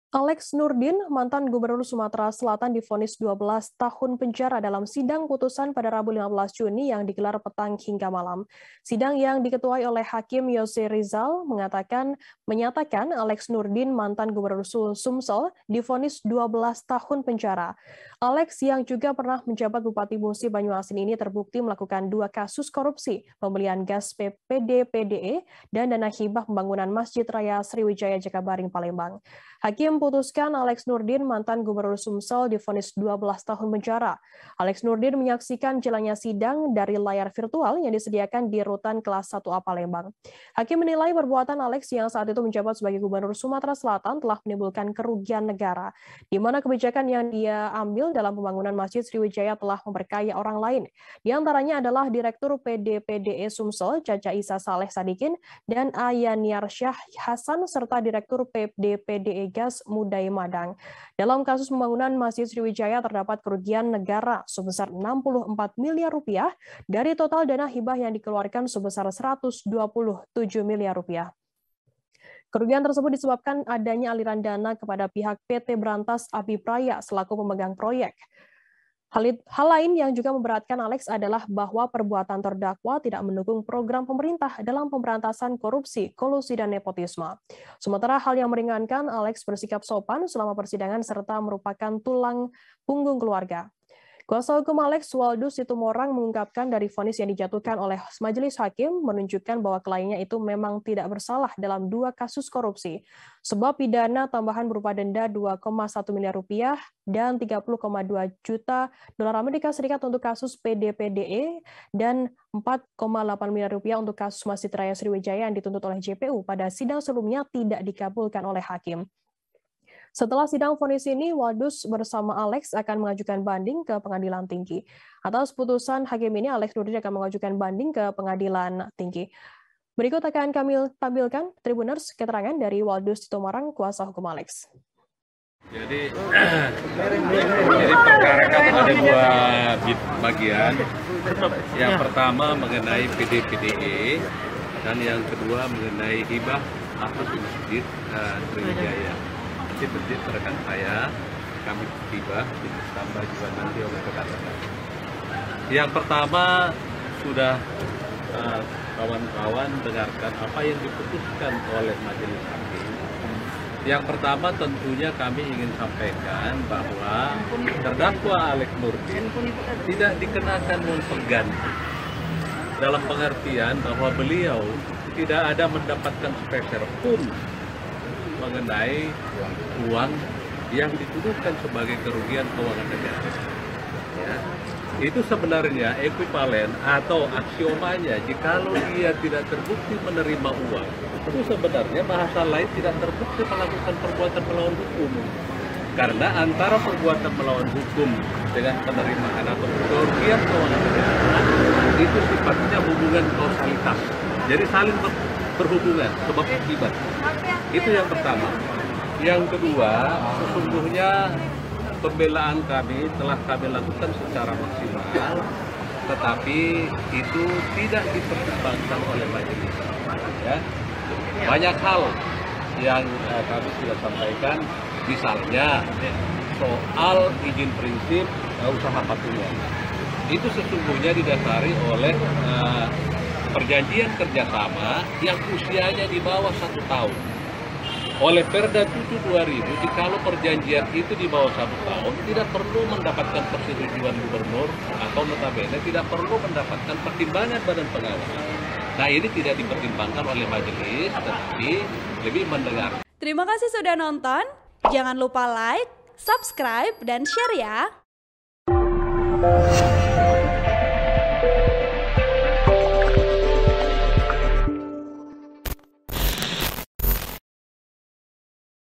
Alex Nurdin, mantan Gubernur Sumatera Selatan divonis 12 tahun penjara dalam sidang putusan pada Rabu 15 Juni yang digelar petang hingga malam. Sidang yang diketuai oleh Hakim Yose Rizal menyatakan Alex Nurdin, mantan Gubernur Sumsel, divonis 12 tahun penjara. Alex yang juga pernah menjabat Bupati Musi Banyuasin ini terbukti melakukan 2 kasus korupsi, pembelian gas PDPDE dan dana hibah pembangunan Masjid Raya Sriwijaya Jakabaring Palembang. Hakim putuskan Alex Nurdin, mantan Gubernur Sumsel, divonis 12 tahun penjara. Alex Nurdin menyaksikan jalannya sidang dari layar virtual yang disediakan di rutan kelas 1A Palembang. Hakim menilai perbuatan Alex yang saat itu menjabat sebagai Gubernur Sumatera Selatan telah menimbulkan kerugian negara, di mana kebijakan yang dia ambil dalam pembangunan Masjid Sriwijaya telah memperkaya orang lain. Di antaranya adalah Direktur PDPDE Sumsel, Caca Isa Saleh Sadikin, dan Ayaniar Syah Hasan, serta Direktur PDPDE Gas Mudai Madang. Dalam kasus pembangunan Masjid Sriwijaya terdapat kerugian negara sebesar 64 miliar rupiah dari total dana hibah yang dikeluarkan sebesar 127 miliar rupiah. Kerugian tersebut disebabkan adanya aliran dana kepada pihak PT Berantas Abipraya selaku pemegang proyek. Hal lain yang juga memberatkan Alex adalah bahwa perbuatan terdakwa tidak mendukung program pemerintah dalam pemberantasan korupsi, kolusi, dan nepotisme. Sementara hal yang meringankan, Alex bersikap sopan selama persidangan serta merupakan tulang punggung keluarga. Kuasa hukum Alex, Waldus Situmorang, mengungkapkan dari vonis yang dijatuhkan oleh majelis hakim menunjukkan bahwa kliennya itu memang tidak bersalah dalam 2 kasus korupsi. Sebab pidana tambahan berupa denda 2,1 miliar rupiah dan 30,2 juta dolar Amerika Serikat untuk kasus PDPDE dan 4,8 miliar rupiah untuk kasus Masjid Raya Sriwijaya yang dituntut oleh JPU pada sidang sebelumnya tidak dikabulkan oleh hakim. Setelah sidang vonis ini, Waldus bersama Alex akan mengajukan banding ke pengadilan tinggi. Atas putusan hakim ini, Alex Nurdin akan mengajukan banding ke pengadilan tinggi. Berikut akan kami tampilkan Tribuners keterangan dari Waldus Situmorang, kuasa hukum Alex. Jadi perkara kan ada 2 bagian. Yang pertama mengenai PDPDE dan yang kedua mengenai hibah atas Masjid Sriwijaya. Itu rekan saya, kami tiba, ditambah juga nanti oleh rekan-rekan. Yang pertama sudah kawan-kawan dengarkan apa yang diputuskan oleh majelis hakim. Yang pertama tentunya kami ingin sampaikan bahwa terdakwa Alex Nurdin tidak dikenakan uang pengganti. Dalam pengertian bahwa beliau tidak ada mendapatkan sepeser pun mengenai uang yang dituduhkan sebagai kerugian keuangan negara. Ya. Itu sebenarnya ekuivalen atau aksiomanya jikalau dia tidak terbukti menerima uang, itu sebenarnya bahasa lain tidak terbukti melakukan perbuatan melawan hukum. Karena antara perbuatan melawan hukum dengan penerimaan atau kerugian keuangan negara itu sifatnya hubungan kausalitas. Jadi saling berhubungan, sebab akibat. Itu yang pertama. Yang kedua, sesungguhnya pembelaan kami telah kami lakukan secara maksimal, tetapi itu tidak dipertimbangkan oleh majelis. Ya. Banyak hal yang kami sudah sampaikan, misalnya soal izin prinsip usaha patungan. Itu sesungguhnya didasari oleh perjanjian kerjasama yang usianya di bawah 1 tahun. Oleh Perda 7 2000, jikalau perjanjian itu di bawah 1 tahun, tidak perlu mendapatkan persetujuan gubernur atau notabene tidak perlu mendapatkan pertimbangan badan pengawas. Nah, ini tidak dipertimbangkan oleh majelis, tetapi lebih mendengar. Terima kasih sudah nonton. Jangan lupa like, subscribe, dan share ya.